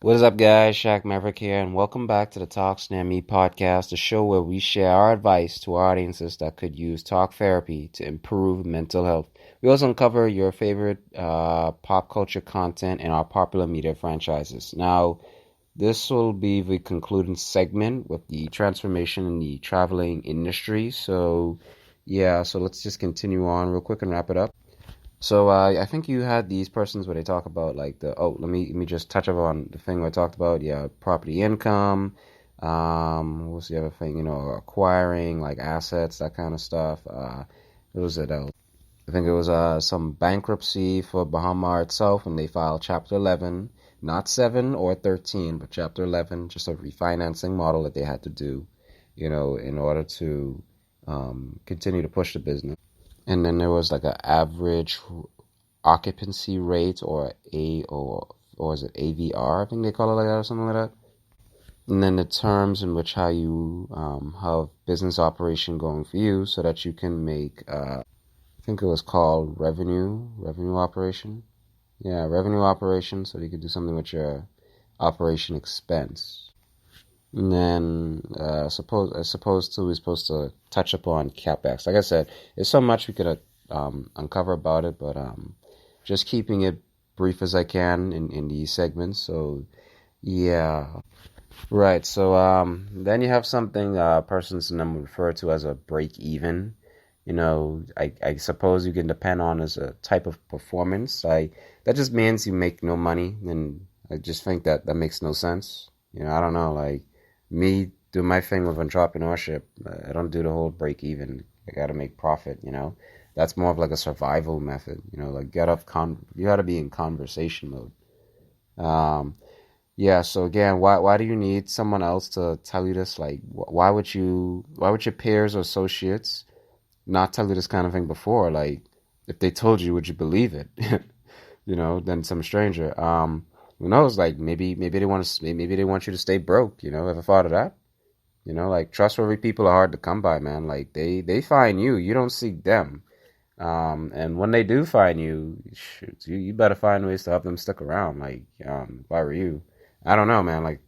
What is up, guys? Shaq Maverick here, and welcome back to the Talks Near Me podcast, the show where we share our advice to our audiences that could use talk therapy to improve mental health. We also uncover your favorite pop culture content and our popular media franchises. Now, this will be the concluding segment with the transformation in the traveling industry. So let's just continue on real quick and wrap it up. So I think you had these persons where they talk about like let me just touch up on the thing where I talked about property income. What was the other thing? Acquiring like assets, that kind of stuff. What was it? I think it was some bankruptcy for Baha Mar itself, and they filed Chapter 11, not 7 or 13, but Chapter 11, just a refinancing model that they had to do, in order to continue to push the business. And then there was like an average occupancy rate or is it AVR? I think they call it like that or something like that. And then the terms in which how you have business operation going for you, so that you can make I think it was called revenue operation. Yeah, revenue operation, so you could do something with your operation expense. And then we're supposed to touch upon capex. Like I said, there's so much we could uncover about it, but just keeping it brief as I can in these segments. So yeah, right. So then you have something persons and them refer to as a break even. I suppose you can depend on as a type of performance. That just means you make no money, and I just think that makes no sense. I don't know, like me do my thing with entrepreneurship. I don't do the whole break even. I got to make profit. That's more of like a survival method. Like you got to be in conversation mode. Yeah. So again, why do you need someone else to tell you this? Like, why would your peers or associates not tell you this kind of thing before? Like, if they told you, would you believe it? Than some stranger. Who knows? Like, maybe they want you to stay broke. Ever thought of that? Like trustworthy people are hard to come by, man. Like they find you, you don't seek them. And when they do find you, shoot, you better find ways to help them stick around. Like, if I were you, I don't know, man. Like,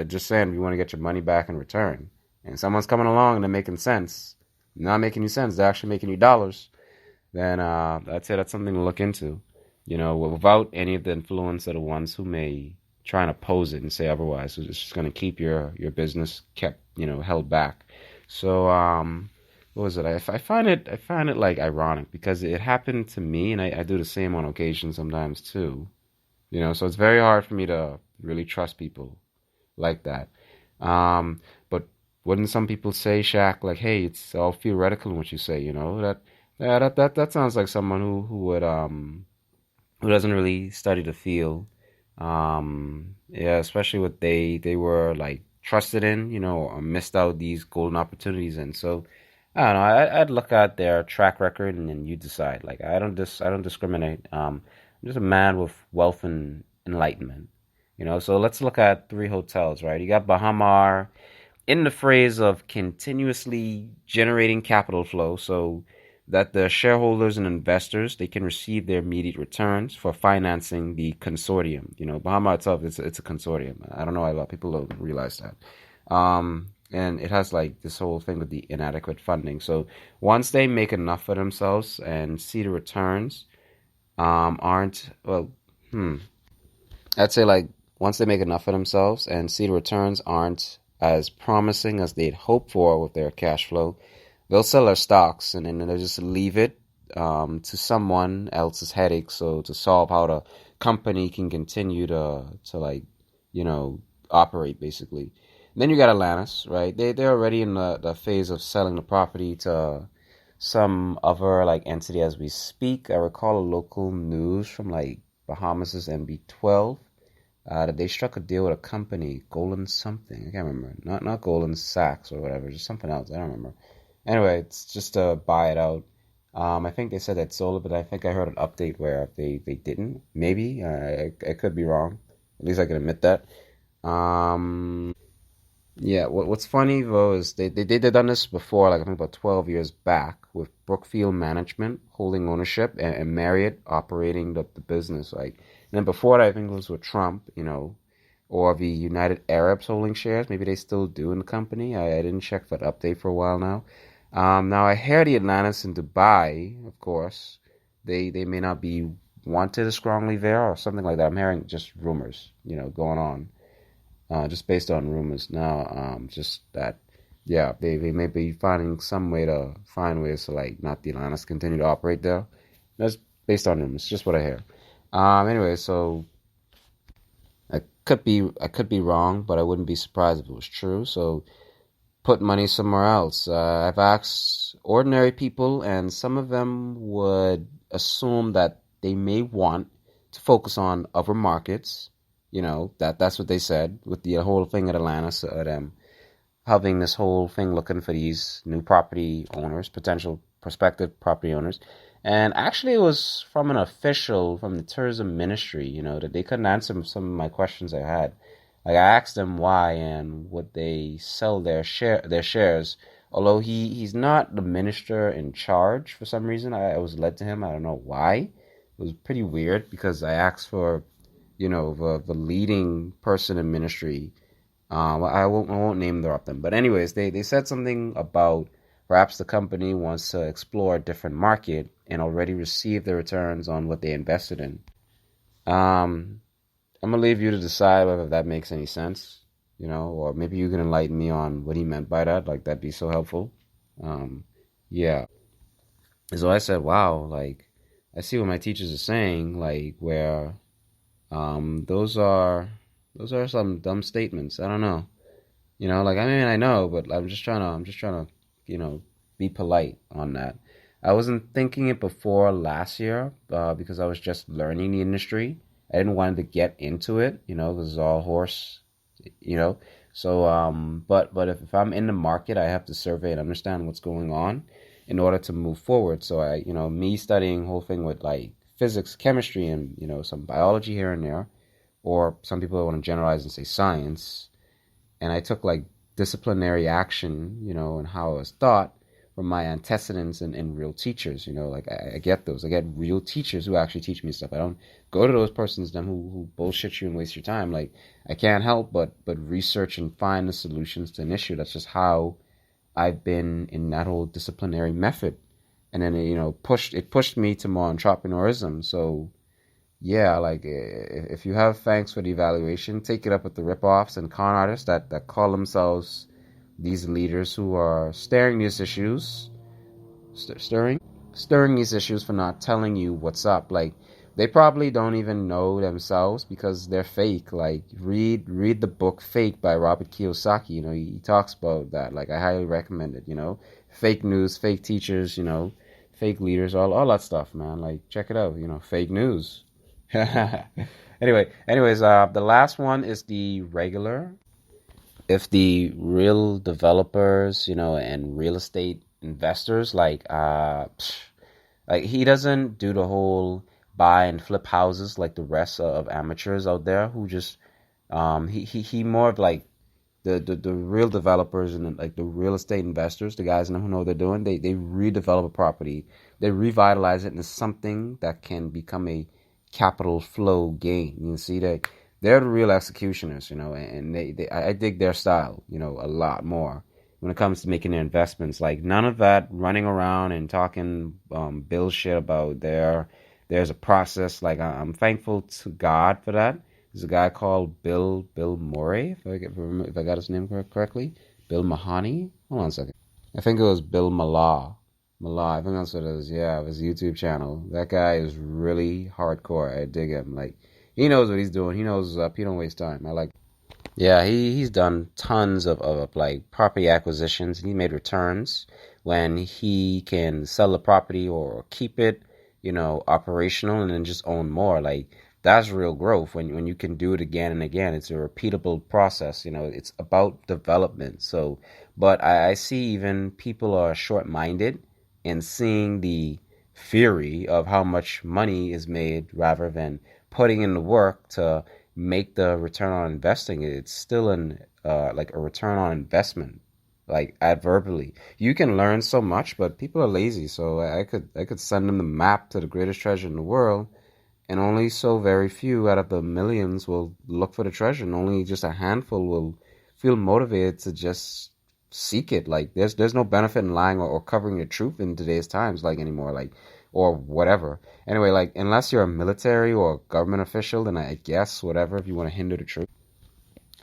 just saying, if you want to get your money back in return, and someone's coming along and they're making sense, not making you sense, they're actually making you dollars, then that's it. That's something to look into. Without any of the influence of the ones who may try and oppose it and say otherwise. So it's just going to keep your business kept, held back. So what was it? I find it like ironic because it happened to me, and I do the same on occasion sometimes too. So it's very hard for me to really trust people like that. But wouldn't some people say, Shaq, like, hey, it's all theoretical in what you say, that yeah, that sounds like someone who doesn't really study the field. Yeah, especially what they were like trusted in, or missed out these golden opportunities in. So I don't know. I'd look at their track record and then you decide. Like I don't discriminate. I'm just a man with wealth and enlightenment. So let's look at three hotels, right? You got Baha Mar, in the phrase of continuously generating capital flow, so that the shareholders and investors they can receive their immediate returns for financing the consortium. Baha Mar itself it's a consortium. I don't know why a lot of people don't realize that. And it has like this whole thing with the inadequate funding. So once they make enough for themselves and see the returns aren't well, I'd say like once they make enough for themselves and see the returns aren't as promising as they'd hoped for with their cash flow, they'll sell their stocks and then they'll just leave it to someone else's headache. So to solve how the company can continue to like operate basically. And then you got Atlantis, right? They're already in the phase of selling the property to some other like entity as we speak. I recall a local news from like Bahamas's MB12 that they struck a deal with a company, Goldman something. I can't remember. Not Goldman Sachs or whatever, just something else. I don't remember. Anyway, it's just to buy it out. I think they said that sold it, but I think I heard an update where they didn't. Maybe I could be wrong. At least I can admit that. Yeah, what's funny though is they done this before, like I think about 12 years back, with Brookfield Management holding ownership and Marriott operating the business. Like, and then before that, I think it was with Trump, or the United Arabs holding shares. Maybe they still do in the company. I didn't check that update for a while now. Now I hear the Atlantis in Dubai, of course. They may not be wanted as strongly there or something like that. I'm hearing just rumors, going on, just based on rumors now. Just that, yeah, they may be finding some way to find ways to like not the Atlantis continue to operate there. That's based on rumors, just what I hear. Anyway, so I could be wrong, but I wouldn't be surprised if it was true. So put money somewhere else. I've asked ordinary people, and some of them would assume that they may want to focus on other markets. That's what they said with the whole thing at Atlanta. So them having this whole thing looking for these new property owners, potential prospective property owners. And actually, it was from an official from the tourism ministry, that they couldn't answer some of my questions I had. Like I asked them why and would they sell their shares. Although he's not the minister in charge for some reason, I was led to him. I don't know why. It was pretty weird because I asked for, the leading person in ministry. I won't name drop them, but anyways, they said something about perhaps the company wants to explore a different market and already receive the returns on what they invested in. Um, I'm gonna leave you to decide whether that makes any sense, or maybe you can enlighten me on what he meant by that. Like that'd be so helpful. Um, yeah. So I said, wow, like I see what my teachers are saying, like where those are some dumb statements. I don't know. Like I mean I know, but I'm just trying to, be polite on that. I wasn't thinking it before last year, because I was just learning the industry. I didn't want to get into it, because it's all horse, you know. So but if I'm in the market, I have to survey and understand what's going on in order to move forward. So me studying whole thing with like physics, chemistry, and some biology here and there, or some people want to generalize and say science, and I took like disciplinary action, and how I was taught from my antecedents and real teachers. Like I get those. I get real teachers who actually teach me stuff. I don't go to those persons them who bullshit you and waste your time. Like I can't help but research and find the solutions to an issue. That's just how I've been in that whole disciplinary method. And then it pushed me to more entrepreneurism. So yeah, like if you have thanks for the evaluation, take it up with the ripoffs and con artists that call themselves these leaders who are staring these issues, stirring these issues for not telling you what's up. Like they probably don't even know themselves because they're fake. Like read the book Fake by Robert Kiyosaki. He talks about that. Like I highly recommend it. Fake news, fake teachers. Fake leaders, all that stuff, man. Like check it out. Fake news. Anyways, the last one is the regular. If the real developers, and real estate investors, like he doesn't do the whole buy and flip houses like the rest of amateurs out there who just he more of like the real developers and like the real estate investors, the guys who know what they're doing. They redevelop a property, they revitalize it into something that can become a capital flow gain. You see that they're the real executioners, and I dig their style, a lot more when it comes to making their investments. Like none of that running around and talking bullshit about there's a process. Like I'm thankful to God for that. There's a guy called Bill Murray, if I got his name correctly. Bill Mahoney. Hold on a second. I think it was Bill Malah. Malah, I think that's what it is. Yeah, his YouTube channel. That guy is really hardcore. I dig him. Like he knows what he's doing. He knows what's up. He don't waste time. I like. Yeah, he's done tons of like property acquisitions. He made returns when he can sell the property or keep it, operational and then just own more. Like that's real growth when you can do it again and again. It's a repeatable process. It's about development. So, but I see even people are short-minded in seeing the theory of how much money is made rather than putting in the work to make the return on investing. It's still an like a return on investment, like adverbally. You can learn so much, but people are lazy. So I could send them the map to the greatest treasure in the world, and only so very few out of the millions will look for the treasure, and only just a handful will feel motivated to just seek it. Like there's no benefit in lying or covering the truth in today's times, like anymore, like or whatever. Anyway, like unless you're a military or a government official, then I guess whatever if you want to hinder the truth.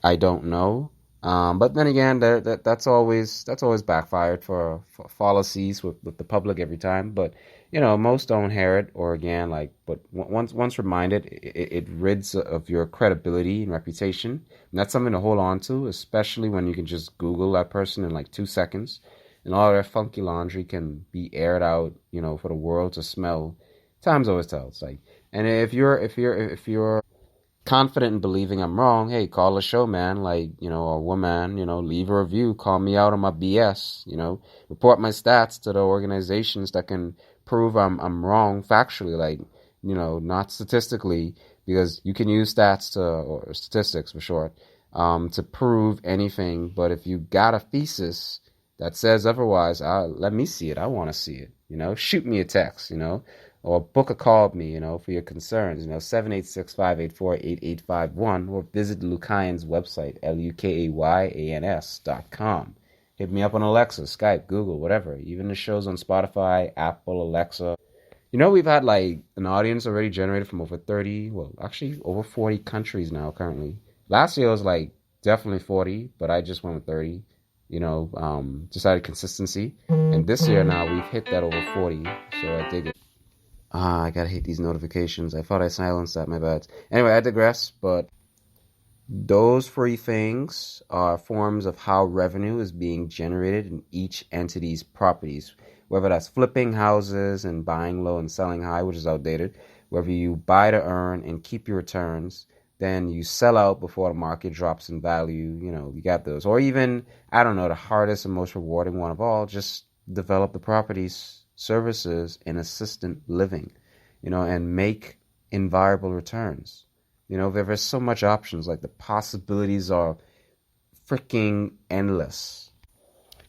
I don't know. But then again, that's always backfired for fallacies with the public every time. But most don't hear it, or again, like, but once reminded, it rids of your credibility and reputation. And that's something to hold on to, especially when you can just Google that person in like 2 seconds, and all their funky laundry can be aired out, for the world to smell. Times always tells, like, and if you're confident in believing I'm wrong, hey, call the show, man. Like, or woman, leave a review, call me out on my BS, report my stats to the organizations that can prove I'm wrong factually, like, not statistically, because you can use stats or statistics for short, to prove anything. But if you got a thesis that says otherwise, let me see it. I want to see it. Shoot me a text, or book a call with me, for your concerns, 786-584-8851, or visit Lukayan's website, LUKAYANS.com. Hit me up on Alexa, Skype, Google, whatever. Even the shows on Spotify, Apple, Alexa. We've had like an audience already generated from over 30, well, actually over 40 countries now currently. Last year was like definitely 40, but I just went with 30, decided consistency. And this year now we've hit that over 40, so I dig it. I gotta hate these notifications. I thought I silenced that, my bad. Anyway, I digress, but those three things are forms of how revenue is being generated in each entity's properties, whether that's flipping houses and buying low and selling high, which is outdated, whether you buy to earn and keep your returns, then you sell out before the market drops in value, you got those. Or even, I don't know, the hardest and most rewarding one of all, just develop the properties, services, and assistant living, and make inviolable returns. There's so much options, like the possibilities are freaking endless.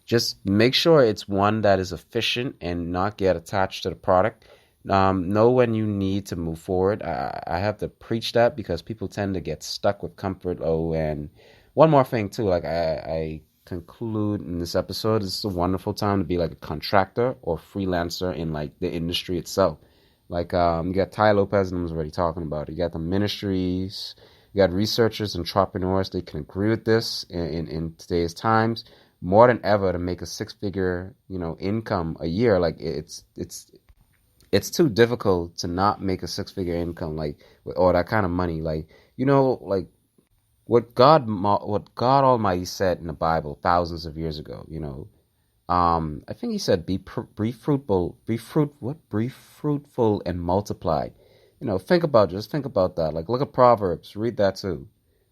Just make sure it's one that is efficient and not get attached to the product. Know when you need to move forward. I have to preach that because people tend to get stuck with comfort. Oh, and one more thing too, like I conclude in this episode, this is a wonderful time to be like a contractor or freelancer in like the industry itself. Like you got Ty Lopez, and I was already talking about it. You got the ministries, you got researchers, entrepreneurs. They can agree with this in today's times more than ever to make a six-figure income a year. Like it's too difficult to not make a six-figure income, like with all that kind of money. Like like what God Almighty said in the Bible thousands of years ago. I think He said, "Be fruitful, be fruitful and multiply." Think about that. Like, look at Proverbs, read that too.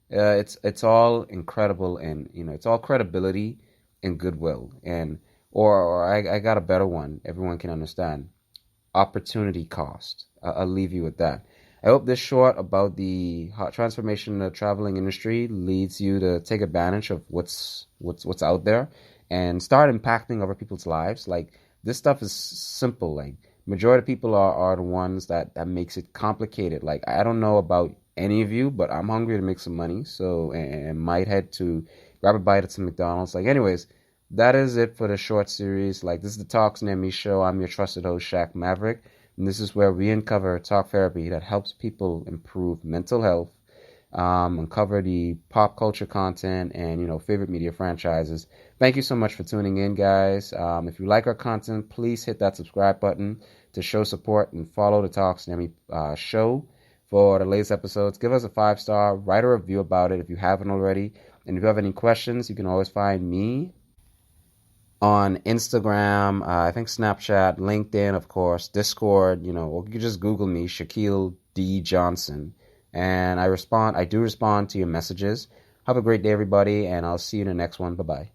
It's all incredible, and it's all credibility and goodwill, and or I got a better one. Everyone can understand. Opportunity cost. I'll leave you with that. I hope this short about the transformation in the traveling industry leads you to take advantage of what's out there and start impacting other people's lives. Like, this stuff is simple. Like, majority of people are the ones that makes it complicated. Like, I don't know about any of you, but I'm hungry to make some money, so and might head to grab a bite at some McDonald's. Like, anyways, that is it for the short series. Like, this is the Talks Near Me show. I'm your trusted host, Shaq Maverick, and this is where we uncover talk therapy that helps people improve mental health, uncover the pop culture content, and favorite media franchises. Thank you so much for tuning in, guys. If you like our content, please hit that subscribe button to show support, and follow the Talks Near Me show for the latest episodes. Give us a 5-star, write a review about it if you haven't already. And if you have any questions, you can always find me on Instagram, I think Snapchat, LinkedIn, of course, Discord, or you can just Google me, Shaquille D. Johnson. And I do respond to your messages. Have a great day, everybody, and I'll see you in the next one. Bye-bye.